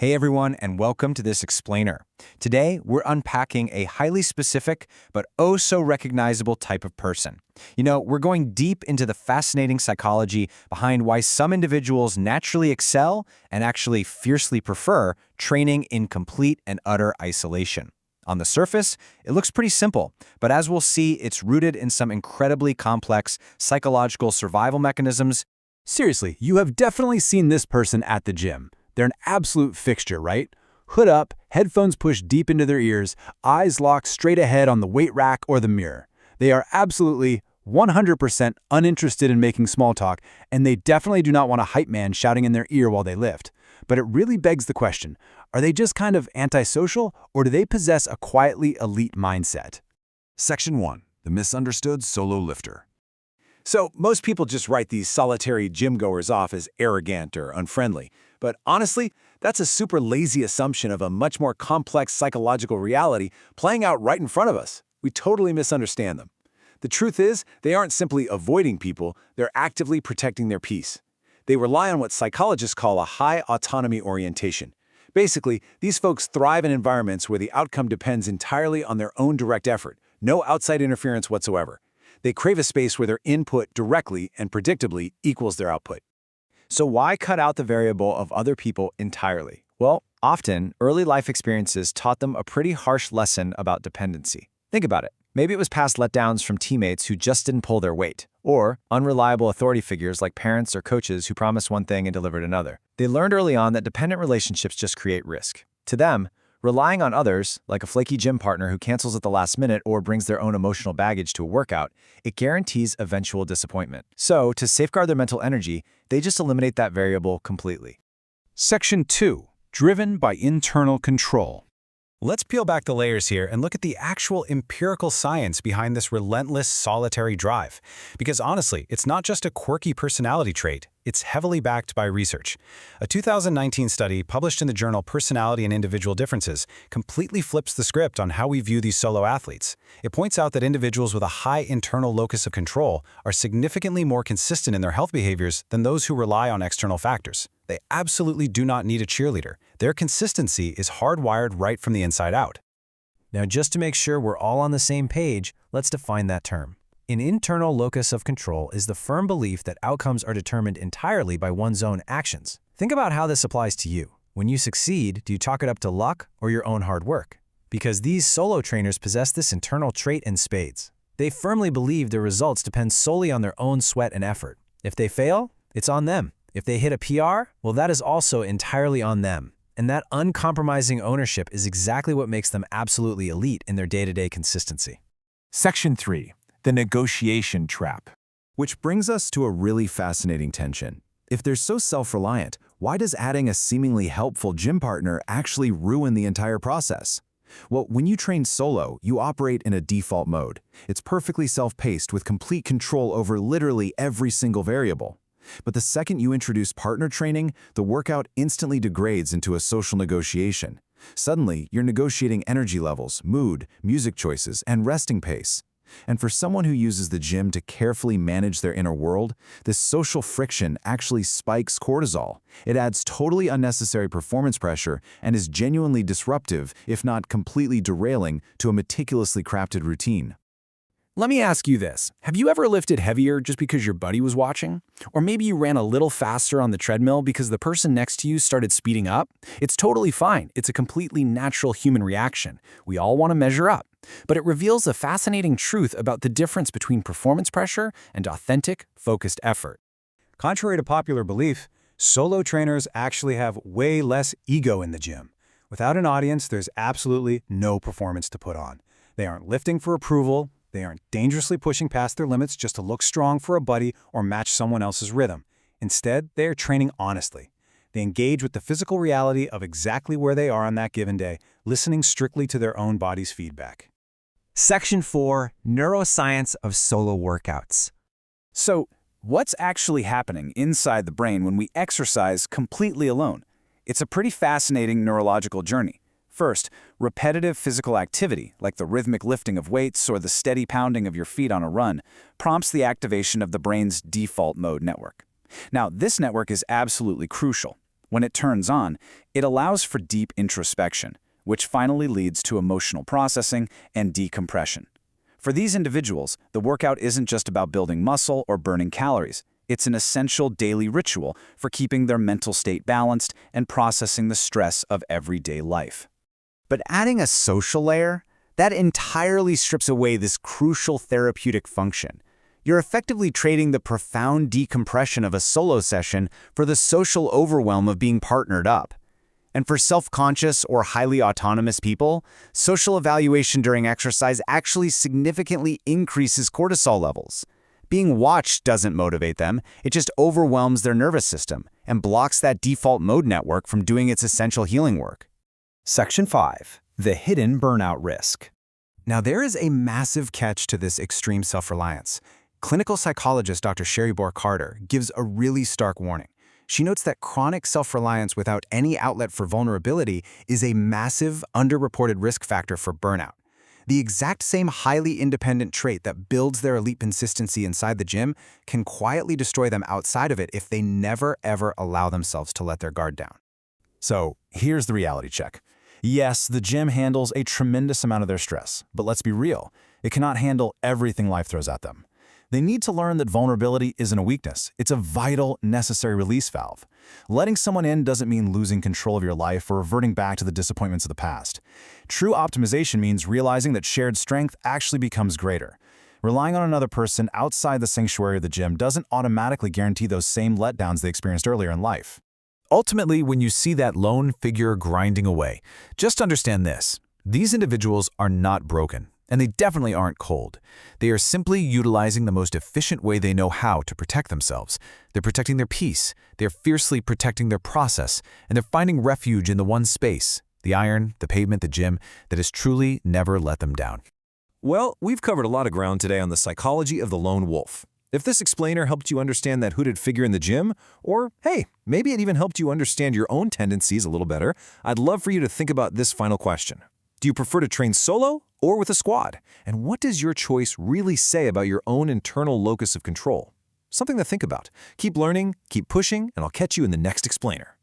Hey everyone, and welcome to this explainer. Today, we're unpacking a highly specific but oh so recognizable type of person. We're going deep into the fascinating psychology behind why some individuals naturally excel and actually fiercely prefer training in complete and utter isolation. On the surface, it looks pretty simple, but as we'll see, it's rooted in some incredibly complex psychological survival mechanisms. Seriously, you have definitely seen this person at the gym. They're an absolute fixture, right? Hood up, headphones pushed deep into their ears, eyes locked straight ahead on the weight rack or the mirror. They are absolutely 100% uninterested in making small talk, and they definitely do not want a hype man shouting in their ear while they lift. But it really begs the question, are they just kind of antisocial, or do they possess a quietly elite mindset? Section 1. The misunderstood solo lifter. So most people just write these solitary gym-goers off as arrogant or unfriendly. But honestly, that's a super lazy assumption of a much more complex psychological reality playing out right in front of us. We totally misunderstand them. The truth is, they aren't simply avoiding people, they're actively protecting their peace. They rely on what psychologists call a high autonomy orientation. Basically, these folks thrive in environments where the outcome depends entirely on their own direct effort, no outside interference whatsoever. They crave a space where their input directly and predictably equals their output. So why cut out the variable of other people entirely? Well, often, early life experiences taught them a pretty harsh lesson about dependency. Think about it. Maybe it was past letdowns from teammates who just didn't pull their weight, or unreliable authority figures like parents or coaches who promised one thing and delivered another. They learned early on that dependent relationships just create risk. To them, relying on others, like a flaky gym partner who cancels at the last minute or brings their own emotional baggage to a workout, it guarantees eventual disappointment. So, to safeguard their mental energy, they just eliminate that variable completely. Section 2. Driven by internal control. Let's peel back the layers here and look at the actual empirical science behind this relentless, solitary drive. Because honestly, it's not just a quirky personality trait, it's heavily backed by research. A 2019 study published in the journal Personality and Individual Differences completely flips the script on how we view these solo athletes. It points out that individuals with a high internal locus of control are significantly more consistent in their health behaviors than those who rely on external factors. They absolutely do not need a cheerleader. Their consistency is hardwired right from the inside out. Now, just to make sure we're all on the same page, let's define that term. An internal locus of control is the firm belief that outcomes are determined entirely by one's own actions. Think about how this applies to you. When you succeed, do you chalk it up to luck or your own hard work? Because these solo trainers possess this internal trait in spades. They firmly believe their results depend solely on their own sweat and effort. If they fail, it's on them. If they hit a PR, well, that is also entirely on them. And that uncompromising ownership is exactly what makes them absolutely elite in their day-to-day consistency. Section 3. The negotiation trap. Which brings us to a really fascinating tension. If they're so self-reliant, why does adding a seemingly helpful gym partner actually ruin the entire process? Well, when you train solo, you operate in a default mode. It's perfectly self-paced with complete control over literally every single variable. But the second you introduce partner training, the workout instantly degrades into a social negotiation. Suddenly, you're negotiating energy levels, mood, music choices, and resting pace. And for someone who uses the gym to carefully manage their inner world, this social friction actually spikes cortisol. It adds totally unnecessary performance pressure and is genuinely disruptive, if not completely derailing, to a meticulously crafted routine. Let me ask you this. Have you ever lifted heavier just because your buddy was watching? Or maybe you ran a little faster on the treadmill because the person next to you started speeding up? It's totally fine. It's a completely natural human reaction. We all want to measure up. But it reveals a fascinating truth about the difference between performance pressure and authentic, focused effort. Contrary to popular belief, solo trainers actually have way less ego in the gym. Without an audience, there's absolutely no performance to put on. They aren't lifting for approval. They aren't dangerously pushing past their limits just to look strong for a buddy or match someone else's rhythm. Instead, they are training honestly. They engage with the physical reality of exactly where they are on that given day, listening strictly to their own body's feedback. Section 4. Neuroscience of Solo Workouts. So, what's actually happening inside the brain when we exercise completely alone? It's a pretty fascinating neurological journey. First, repetitive physical activity, like the rhythmic lifting of weights or the steady pounding of your feet on a run, prompts the activation of the brain's default mode network. Now, this network is absolutely crucial. When it turns on, it allows for deep introspection, which finally leads to emotional processing and decompression. For these individuals, the workout isn't just about building muscle or burning calories. It's an essential daily ritual for keeping their mental state balanced and processing the stress of everyday life. But adding a social layer, that entirely strips away this crucial therapeutic function. You're effectively trading the profound decompression of a solo session for the social overwhelm of being partnered up. And for self-conscious or highly autonomous people, social evaluation during exercise actually significantly increases cortisol levels. Being watched doesn't motivate them, it just overwhelms their nervous system and blocks that default mode network from doing its essential healing work. Section 5. The hidden burnout risk. Now, there is a massive catch to this extreme self-reliance. Clinical psychologist Dr. Sherry Bohr-Carter gives a really stark warning. She notes that chronic self-reliance without any outlet for vulnerability is a massive, underreported risk factor for burnout. The exact same highly independent trait that builds their elite consistency inside the gym can quietly destroy them outside of it if they never, ever allow themselves to let their guard down. So here's the reality check. Yes, the gym handles a tremendous amount of their stress, but let's be real, it cannot handle everything life throws at them. They need to learn that vulnerability isn't a weakness. It's a vital, necessary release valve. Letting someone in doesn't mean losing control of your life or reverting back to the disappointments of the past. True optimization means realizing that shared strength actually becomes greater. Relying on another person outside the sanctuary of the gym doesn't automatically guarantee those same letdowns they experienced earlier in life. Ultimately, when you see that lone figure grinding away, just understand this. These individuals are not broken. And they definitely aren't cold. They are simply utilizing the most efficient way they know how to protect themselves. They're protecting their peace, they're fiercely protecting their process, and they're finding refuge in the one space, the iron, the pavement, the gym, that has truly never let them down. Well, we've covered a lot of ground today on the psychology of the lone wolf. If this explainer helped you understand that hooded figure in the gym, or hey, maybe it even helped you understand your own tendencies a little better, I'd love for you to think about this final question. Do you prefer to train solo or with a squad? And what does your choice really say about your own internal locus of control? Something to think about. Keep learning, keep pushing, and I'll catch you in the next explainer.